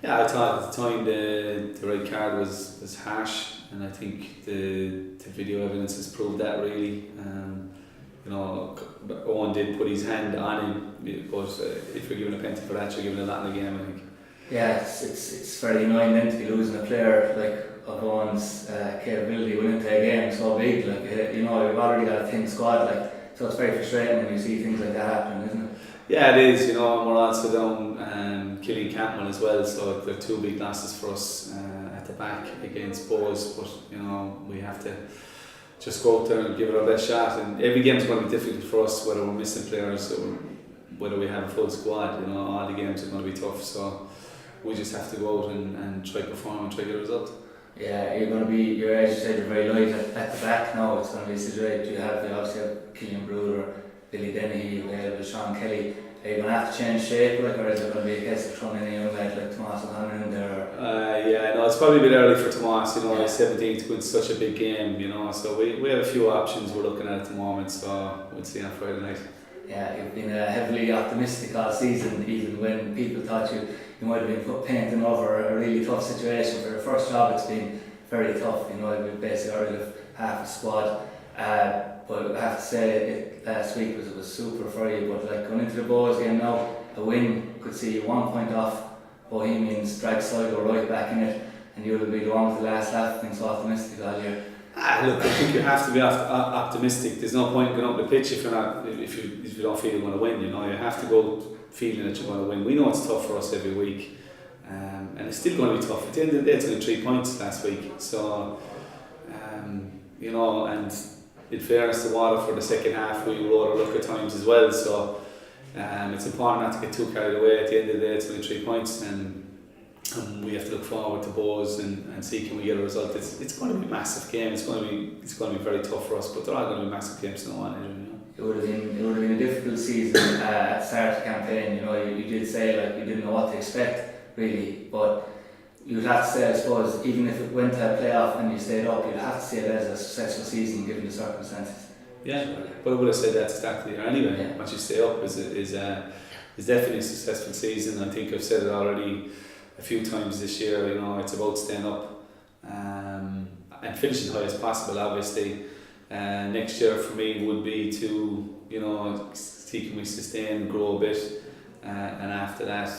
Yeah, I thought at the time the red card was harsh, and I think the video evidence has proved that really. You know, Owen did put his hand on him, but if you're given a penalty for that, you're given a lot in the game, I think. Yeah, it's very annoying then to be losing a player like of Owen's capability within a game so big. Like you know, we've already got a thin squad, like so it's very frustrating when you see things like that happening, isn't it? Yeah, it is. You know, and we're also down Killian Campbell as well, so they're two big losses for us at the back against Bohs. But you know, we have to just go out there and give it our best shot. And every game is going to be difficult for us, whether we're missing players or whether we have a full squad. You know, all the games are going to be tough. So we just have to go out and try to perform and try to get a result. Yeah, as you said, you're very light at the back now. It's going to be a situation. You obviously have Killian Brewer, Billy Dennehy, available, Sean Kelly. Are you going to have to change shape, or is it going to be a case of throwing in a young lad like Tomas O'Connor in there? Yeah, no, it's probably a bit early for Tomas. You know, Yeah. he's 17 to win such a big game. You know, so we have a few options we're looking at the moment. So we'll see on Friday night. Yeah, you've been heavily optimistic all season, even when people thought you might have been painting over a really tough situation. For the first job, it's been very tough. You know, we've basically got rid of half the squad. But I have to say, last week was super for you. But like going into the Bohs game now, a win could see you 1 point off Bohemians, drag Sligo right back in it, and you'll be the one with the last laugh. Being so optimistic all year. Look, I think you have to be optimistic. There's no point going up the pitch if you don't feel you're going to win. You know, you have to go feeling that you're going to win. We know it's tough for us every week, and it's still going to be tough. At the end of the day, it's only 3 points last week. So, you know, and in fairness to Waterford, for the second half we rode our luck at times as well. So, it's important not to get too carried away. At the end of the day, it's only 3 points, and we have to look forward to Bohs and see can we get a result. It's going to be a massive game. It's going to be very tough for us, but they're all going to be massive games in the one. You know. It would have been a difficult season at the start of the campaign. You know, you did say like you didn't know what to expect really, but you'd have to say, I suppose, even if it went to a playoff and you stayed up, you'd have to say it as a successful season given the circumstances. Yeah, but I would have said that to start the year anyway. Yeah. Once you stay up is definitely a successful season. I think I've said it already a few times this year. You know, it's about staying up and finishing high as possible. Obviously, next year for me would be to, you know, see can we sustain, grow a bit, and after that,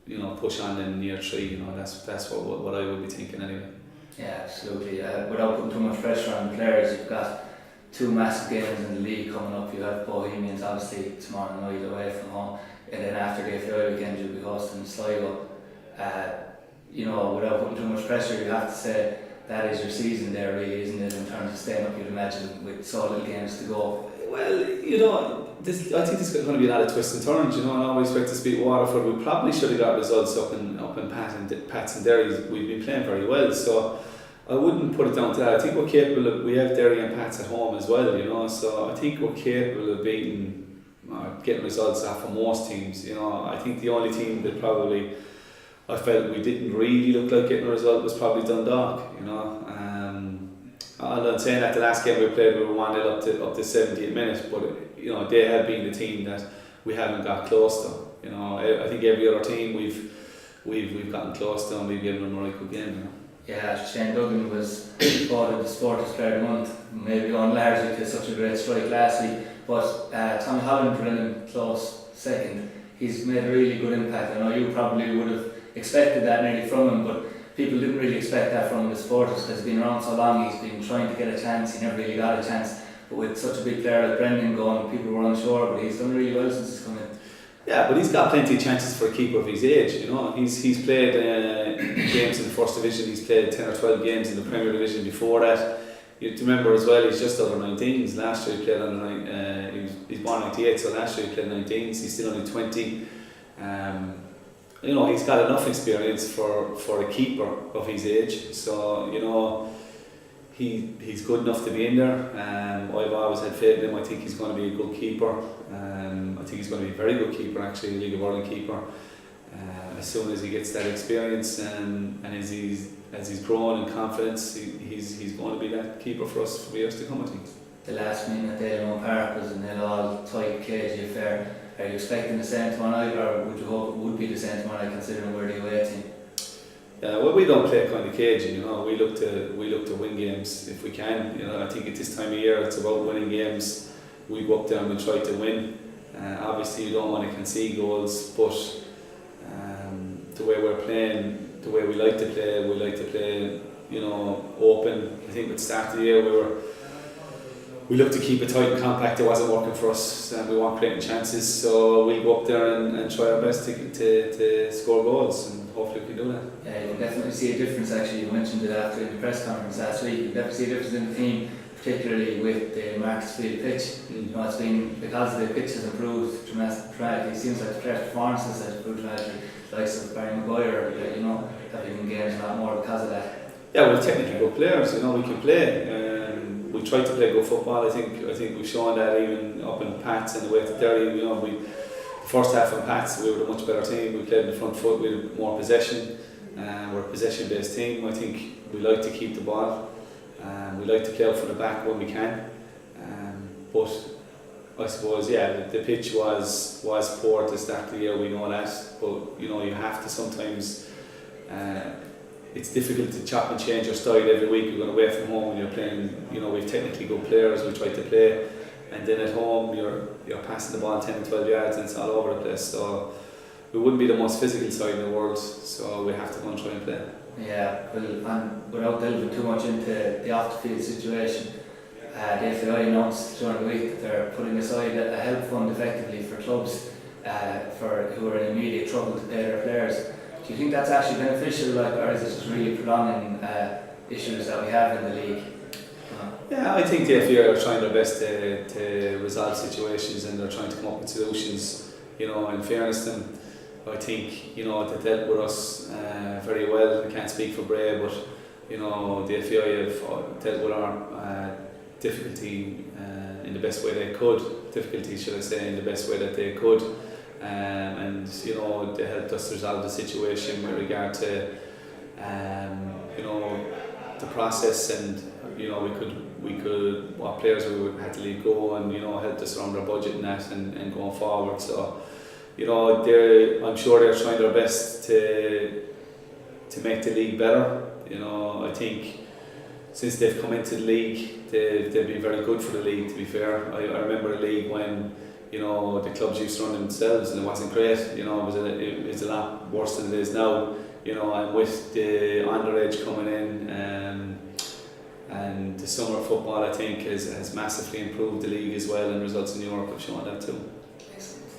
you know, push on in year 3. You know, that's what I would be thinking anyway. Yeah, absolutely. Without putting too much pressure on the players, you've got 2 massive games in the league coming up. You have Bohemians obviously tomorrow night away from home, and then after the FAI weekend you'll be hosting Sligo. You know, without putting too much pressure, you have to say that is your season there, really, isn't it? In terms of staying up, you'd imagine, with so little games to go. Well, you know, I think there's going to be a lot of twists and turns. You know, I always expect to beat Waterford. We probably should have got results up in Pats and Derry. We've been playing very well, so I wouldn't put it down to that. I think we're capable of. We have Derry and Pats at home as well. You know, so I think we're capable of beating, getting results off of most teams. You know, I think the only team that probably I felt we didn't really look like getting a result was probably Dundalk. You know. I'm saying that the last game we played, we were 1-0 up to 70th minute, but you know they have been the team that we haven't got close to. You know, I think every other team we've gotten close to and we've given them a right good game. You know. Yeah, Shane Duggan was voted the Sporters Player of the Month, maybe going largely to such a great strike last week. But Tommy Holland ran him close second. He's made a really good impact. I know you probably would have expected that nearly from him, but people didn't really expect that from the supporters because he's been around so long. He's been trying to get a chance. He never really got a chance. But with such a big player like Brendan going, people were unsure. But he's done really well since he's come in. Yeah, but he's got plenty of chances for a keeper of his age. You know, he's played games in the first division. He's played 10 or 12 games in the Premier Division before that. You have to remember as well, he's just over 19s. Last year he played under he's born 98, so last year he played 19s. He's still only 20. You know, he's got enough experience for a keeper of his age. So, you know, he's good enough to be in there. I've always had faith in him. I think he's going to be a good keeper. I think he's going to be a very good keeper, actually, a League of Ireland keeper. As soon as he gets that experience and as he's grown in confidence, he's going to be that keeper for us for years to come, I think. The last meeting at Dale Park was an all tight cagey affair. Are you expecting the same tomorrow night, or would you hope it would be the same tomorrow night considering we're the away team? Well, we don't play kind of cagey, you know. We look to win games if we can. You know, I think at this time of year it's about winning games. We go up there and we try to win. Obviously, you don't want to concede goals, but the way we're playing, the way we like to play, you know, open. I think at the start of the year we looked to keep it tight and compact. It wasn't working for us, and we weren't creating chances. So we'll go up there and try our best to score goals, and hopefully we can do that. Yeah, you can definitely see a difference. Actually, you mentioned it after the press conference last week. You can definitely see a difference in the team, particularly with the Marcusfield pitch. You know, it's been because the pitch has improved dramatically. It seems like the fresh performances have improved dramatically. The likes of Barry Maguire, you know, have been games a lot more because of that. Yeah, we're technically good players. You know, we can play. We try to play good football. I think we've shown that even up in Pats and the way to Derry. You know, the first half in Pats we were a much better team. We played in the front foot. We had more possession. We're a possession-based team. I think we like to keep the ball. We like to play out from the back when we can. But I suppose, yeah, the pitch was poor at the start of the year. We know that. But you know, you have to sometimes. It's difficult to chop and change your style every week. You're going away from home and you're playing, you know, we've technically good players, we try to play, and then at home you're passing the ball 10 and 12 yards and it's all over the place. So we wouldn't be the most physical side in the world, so we have to go and try and play. Yeah, well, and without delving too much into the off-the-field situation, the FAI announced during the week that they're putting aside a help fund effectively for clubs who are in immediate trouble to pay their players. Do you think that's actually beneficial, or is it just really prolonging issues that we have in the league? Yeah, I think the FAI are trying their best to resolve situations, and they're trying to come up with solutions. You know, in fairness to them, I think, you know, they dealt with us very well. I can't speak for Bray, but you know, the FAI have dealt with our difficulty in the best way they could. Difficulty, should I say, in the best way that they could. And you know, they helped us resolve the situation with regard to you know, the process, and you know, we could what players we would had to leave go, and you know, helped us around our budget and that, and going forward. So you know, I'm sure they're trying their best to make the league better. You know, I think since they've come into the league, they've been very good for the league, to be fair. I remember a league when, you know, the clubs used to run themselves and it wasn't great. You know, it was a lot worse than it is now. You know, and with the underage coming in, and the summer football, I think has massively improved the league as well, and results in Europe have shown that too.